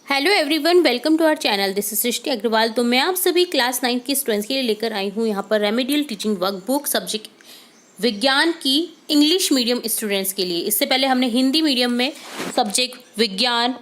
Hello everyone, welcome to our channel. This is Srishti Agarwal. तो मैं आप सभी क्लास 9 की स्टूडेंट्स के लिए लेकर आई हूँ यहाँ पर रेमेडियल टीचिंग वर्कबुक सब्जेक्ट विज्ञान की इंग्लिश मीडियम स्टूडेंट्स के लिए। इससे पहले हमने हिंदी मीडियम में सब्जेक्ट विज्ञान,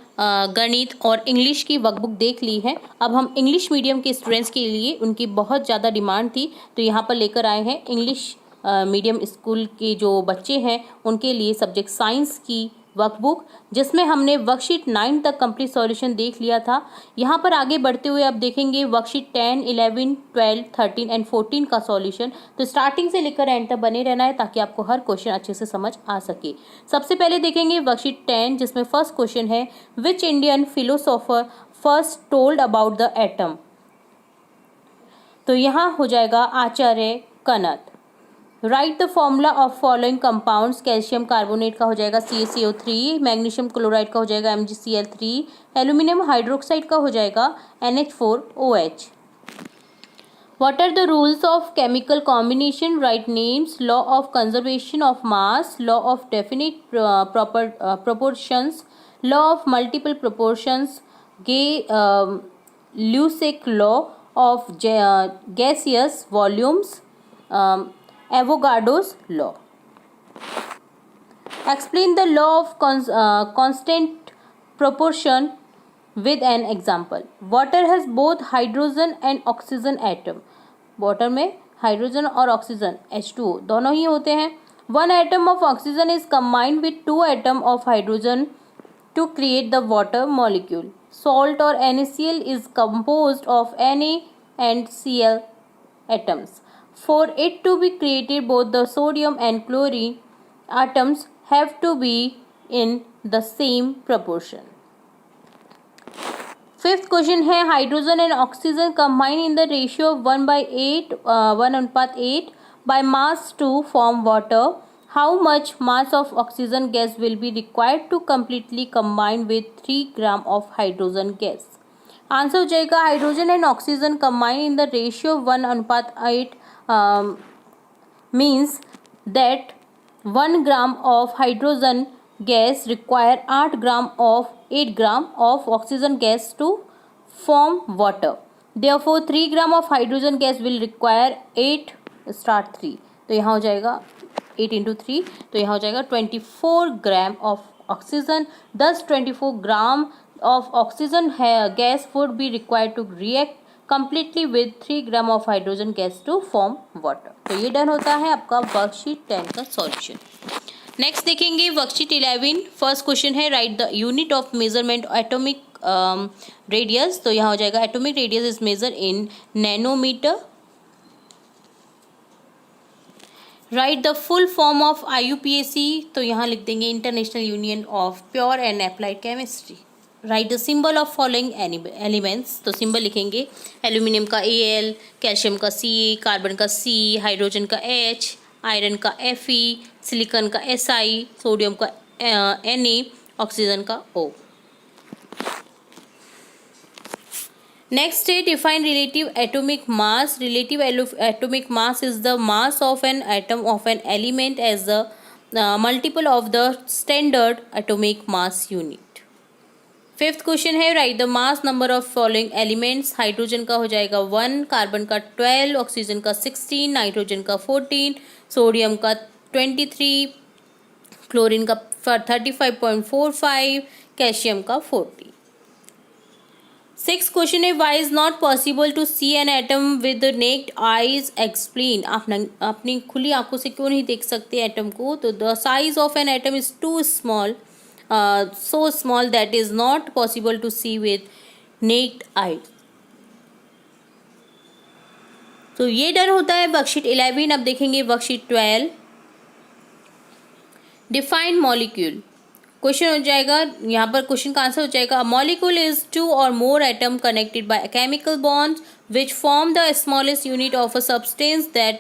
गणित और इंग्लिश की वर्कबुक देख ली है। अब हम इंग्लिश मीडियम के स्टूडेंट्स के लिए, उनकी बहुत ज़्यादा डिमांड थी तो यहाँ पर लेकर आए हैं इंग्लिश मीडियम स्कूल के जो बच्चे हैं उनके लिए सब्जेक्ट साइंस की वर्कबुक, जिसमें हमने वर्कशीट 9 तक कंप्लीट सॉल्यूशन देख लिया था। यहाँ पर आगे बढ़ते हुए अब देखेंगे वर्कशीट 10, 11, 12, 13 एंड 14 का सॉल्यूशन। तो स्टार्टिंग से लेकर एंड तक बने रहना है ताकि आपको हर क्वेश्चन अच्छे से समझ आ सके। सबसे पहले देखेंगे वर्कशीट 10, जिसमें फर्स्ट क्वेश्चन है, which Indian philosopher first told about the atom. तो यहाँ हो जाएगा Acharya Kanad. Right the formula of following compounds. Calcium carbonate का हो जाएगा CaCO3, मैग्नीशियम क्लोराइड का हो जाएगा MgCl3, एल्यूमिनियम हाइड्रोक्साइड का हो जाएगा NH4OH। What are the rules of chemical combination? Write names. Law of conservation of mass, law of definite proportions, law of multiple proportions, Gay-Lussac law of gaseous volumes, Avogadro's law. Explain the law of constant proportion with an example. Water has both hydrogen and oxygen atom. Water में hydrogen और oxygen H2O दोनों ही होते हैं. One atom of oxygen is combined with 2 atoms of hydrogen to create the water molecule. Salt or NaCl is composed of Na and Cl atoms. For it to be created, both the sodium and chlorine atoms have to be in the same proportion. Fifth question है, hydrogen and oxygen combine in the ratio of 1/8 by mass to form water. How much mass of oxygen gas will be required to completely combine with 3 grams of hydrogen gas? Answer हो जाएगा, hydrogen and oxygen combine in the ratio of 1/8 means that 1 gram of hydrogen gas require 8 gram of oxygen gas to form water. Therefore 3 gram of hydrogen gas will require 3. तो यहाँ हो जाएगा 8 into 3, तो यहाँ हो जाएगा 24 gram of oxygen. Thus 24 gram of oxygen gas would be required to react completely with 3 gram of hydrogen gas to form water. तो ये डन होता है आपका वर्कशीट 10 का सॉल्यूशन. नेक्स्ट देखेंगे वर्कशीट 11. फर्स्ट क्वेश्चन है, right the unit of measurement atomic radius. तो यहाँ हो जाएगा atomic radius is measure in nanometre. Write the full form of IUPAC. तो यहाँ लिख देंगे international union of pure and applied chemistry. Write the symbol of following elements. तो symbol लिखेंगे एल्यूमिनियम का Al, कैल्शियम का C, कार्बन का C, hydrogen का H, आयरन का Fe, सिलिकॉन का Si, सोडियम का Na, ऑक्सीजन का O. नेक्स्ट है, define relative atomic mass. Relative atomic mass is the mass of an atom of an element as the multiple of the standard atomic mass unit. Fifth question है, right the mass number of following elements. Hydrogen का हो जाएगा 1, carbon का 12, oxygen का 16, nitrogen का 14, sodium का 23, chlorine का 35.45, calcium का 40. सिक्स क्वेश्चन है, why is not possible to see an atom with naked eyes. Explain. आप अपनी खुली आंखों से क्यों नहीं देख सकते एटम को? तो the size of an atom is too small, so small that is not possible to see with naked eye. तो ये डन होता है वर्कशीट 11. अब देखेंगे वर्कशीट 12. Define molecule. क्वेश्चन हो जाएगा, यहाँ पर क्वेश्चन का आंसर हो जाएगा, molecule is 2 or more atom connected by chemical bonds which form the smallest unit of a substance that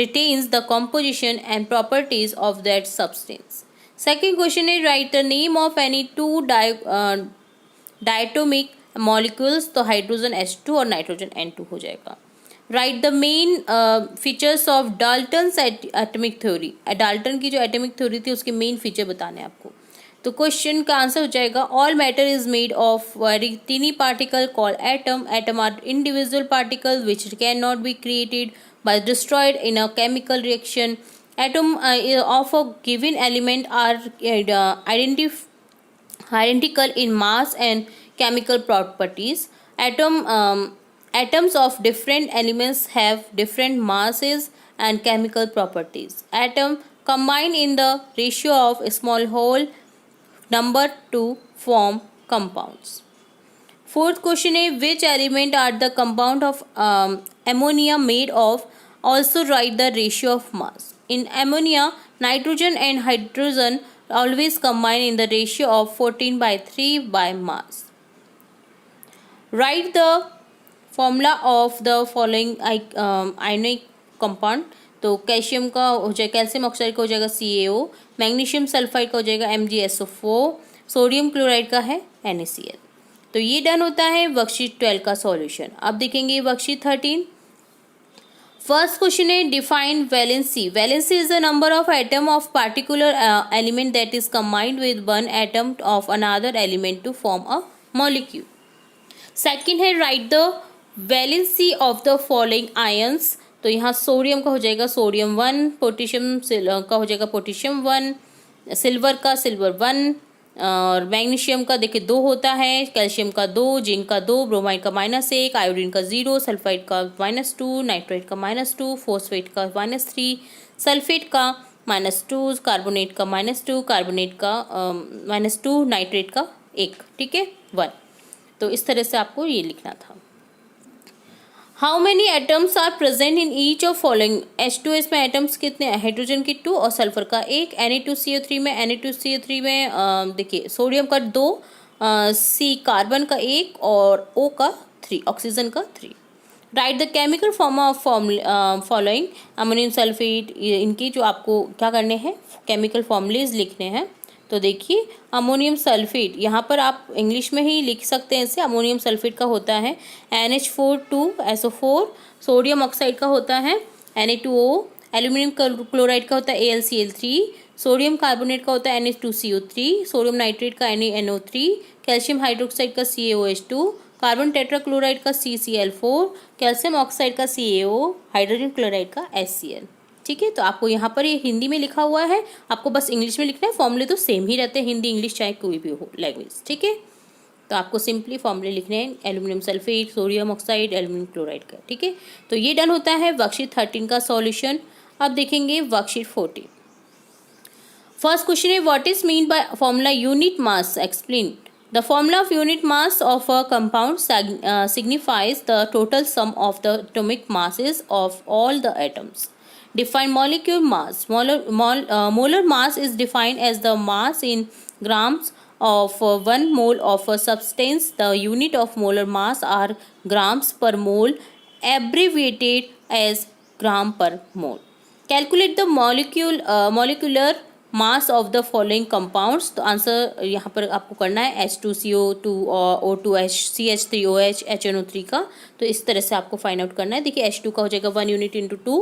retains the composition and properties of that substance. Second question is, write the name of any 2 diatomic molecules. तो hydrogen H2 और nitrogen N2 हो जाएगा. Right the main features of Dalton's atomic theory. Dalton की जो atomic theory थी उसके main feature बताने आपको. तो क्वेश्चन का आंसर हो जाएगा all matter is made of very tiny particle called atom. Atom are individual particle which can not be created by destroyed in a chemical reaction. Atom of a given element are identical in mass and chemical properties. Atoms of different elements have different masses and chemical properties. Atom combine in the ratio of a small whole number to form compounds. Fourth question is which element are the compound of ammonia made of? Also write the ratio of mass. In ammonia, nitrogen and hydrogen always combine in the ratio of 14/3 by mass. Write the formula of the following ionic compound. तो calcium का हो जाएगा, calcium oxide का हो जाएगा CaO, magnesium sulphide का हो जाएगा MgSO4, सोडियम क्लोराइड का है NaCl. तो ये डन होता है वर्कशीट 12 का सॉल्यूशन. अब देखेंगे वर्कशीट 13. फर्स्ट क्वेश्चन है define valency. Valency is the number of atom of particular element that is combined with one atom of another element to form a molecule. Second है right the valency of the following ions. तो यहाँ sodium का हो जाएगा sodium 1, potassium का हो जाएगा potassium 1, silver का सिल्वर 1, और मैग्नीशियम का देखिए 2 होता है, कैल्शियम का 2, जिंक का 2, ब्रोमाइड का -1, आयोडीन का 0, सल्फाइड का -2, नाइट्रेट का -2, फॉस्फेट का -3, सल्फेट का -2, कार्बोनेट का -2, कार्बोनेट का -2, नाइट्रेट का 1. ठीक है 1. तो इस तरह से आपको ये लिखना था. How many atoms are present in each of following. H2S में एटम्स कितने हैं? हाइड्रोजन की 2 और सल्फर का 1. Na2CO3 में देखिए सोडियम का 2, C कार्बन का 1 और O का 3, ऑक्सीजन का 3. Right the chemical form of following. Ammonium sulphate, इनकी जो आपको क्या करने हैं केमिकल फॉर्मूलेज लिखने हैं. तो देखिए अमोनियम सल्फेट यहाँ पर आप इंग्लिश में ही लिख सकते हैं इसे. अमोनियम सल्फेट का होता है NH4 सोडियम ऑक्साइड का होता है Na2O, एल्यूमिनियम क्लोराइड का होता है AlCl3, सोडियम कार्बोनेट का होता है Na2CO3, सोडियम नाइट्रेट का NaNO3, कैल्शियम हाइड्रोक्साइड का CaOH2, कार्बन टेट्राक्लोराइड का CCl4, कैल्शियम ऑक्साइड का CaO, हाइड्रोजन क्लोराइड का HCl. ठीक है. तो आपको यहाँ पर ये हिंदी में लिखा हुआ है, आपको बस इंग्लिश में लिखना है. फॉर्मूले तो सेम ही रहते हैं हिंदी इंग्लिश चाहे कोई भी हो लैंग्वेज. ठीक है. तो आपको सिंपली फॉर्मूले लिखने हैं aluminium sulphate, sodium oxide, aluminium chloride का. ठीक है. तो ये डन होता है वर्कशीट 13 का सॉल्यूशन. अब देखेंगे वर्कशीट 14. फर्स्ट क्वेश्चन है what is mean by formula unit mass. Explain. The formula of unit mass of a compound signifies the total sum of the atomic masses of all the atoms. Define molecular mass. Molar mass is defined as the mass in grams of 1 mole of a substance. The unit of molar mass are grams per mole, abbreviated as gram per mole. Calculate the molecular mass of the following compounds. तो answer यहाँ पर आपको करना है H2CO2 और O2H CH3OH HNO3 का. तो इस तरह से आपको फाइंड आउट करना है. देखिए H2 का हो जाएगा 1 यूनिट इंटू 2,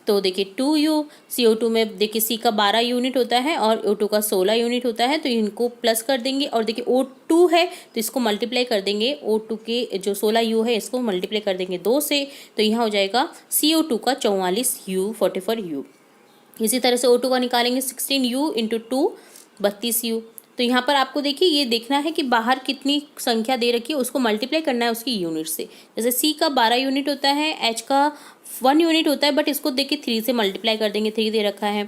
तो देखिए 2U. CO2 में देखिए C का 12 यूनिट होता है और O2 का 16 यूनिट होता है. तो इनको प्लस कर देंगे और देखिए O2 है तो इसको मल्टीप्लाई कर देंगे. O2 के जो 16U है इसको मल्टीप्लाई कर देंगे 2 से. तो यहाँ हो जाएगा CO2 का 44U 44U. इसी तरह से O2 का निकालेंगे 16U इंटू 2 32U. तो यहाँ पर आपको देखिए ये देखना है कि बाहर कितनी संख्या दे रखी है उसको मल्टीप्लाई करना है उसकी यूनिट से. जैसे C का 12 यूनिट होता है, H का 1 यूनिट होता है, बट इसको देखिए 3 से मल्टीप्लाई कर देंगे. 3 दे रखा है.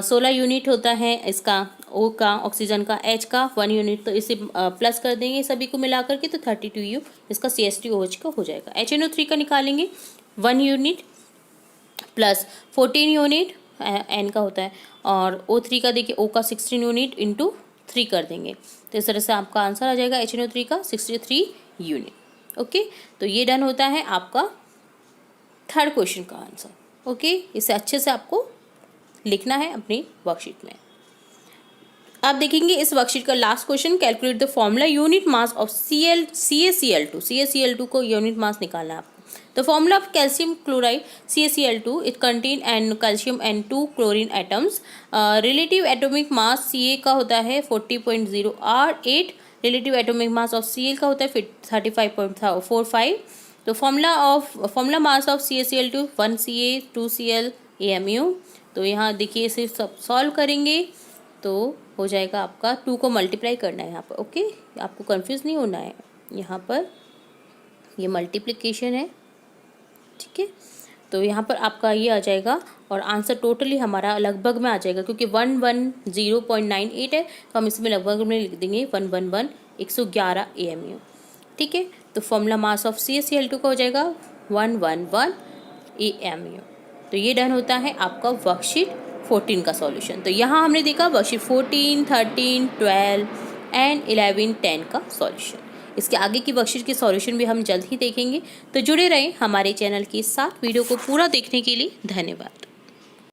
16 यूनिट होता है इसका O का, ऑक्सीजन का, H का 1 यूनिट. तो इसे प्लस कर देंगे सभी को मिला करके तो 32U इसका CH3OH का हो जाएगा. HNO3 का निकालेंगे 1 यूनिट प्लस 14 यूनिट N का होता है और O3 का देखिए O का 16 यूनिट इंटू 3 कर देंगे. तो इस तरह से आपका आंसर आ जाएगा HNO3 का 63 यूनिट. ओके. तो ये डन होता है आपका थर्ड क्वेश्चन का आंसर. ओके. इसे अच्छे से आपको लिखना है अपनी वर्कशीट में. आप देखेंगे इस वर्कशीट का last question. Calculate the formula unit mass of CaCl2. CaCl2 को यूनिट मास निकालना है आपको. The formula of calcium chloride CaCl2, it contain and calcium and 2 chlorine atoms. Relative atomic mass Ca का होता है 40.008. Relative atomic mass of Cl का होता है 35.45. तो formula mass of CaCl2 1Ca 2Cl AMU. तो यहाँ देखिए इसे सब सॉल्व करेंगे तो हो जाएगा आपका 2 को मल्टीप्लाई करना है यहाँ पर. ओके, आपको कंफ्यूज नहीं होना है. यहाँ पर ये मल्टीप्लिकेशन है, ठीक है. तो यहाँ पर आपका ये आ जाएगा और आंसर टोटली हमारा लगभग में आ जाएगा क्योंकि 110.98 है तो हम इसमें लगभग में लिख देंगे 111 AMU. ठीक है, तो फॉर्मूला मास ऑफ CaCl2 का हो जाएगा 111 AMU. तो ये डन होता है आपका वर्कशीट 14 का सॉल्यूशन. तो यहाँ हमने देखा वर्कशीट 14, 13, 12 एंड 11, 10 का सॉल्यूशन. इसके आगे की वर्कशीट के सॉल्यूशन भी हम जल्द ही देखेंगे. तो जुड़े रहें हमारे चैनल के साथ. वीडियो को पूरा देखने के लिए धन्यवाद.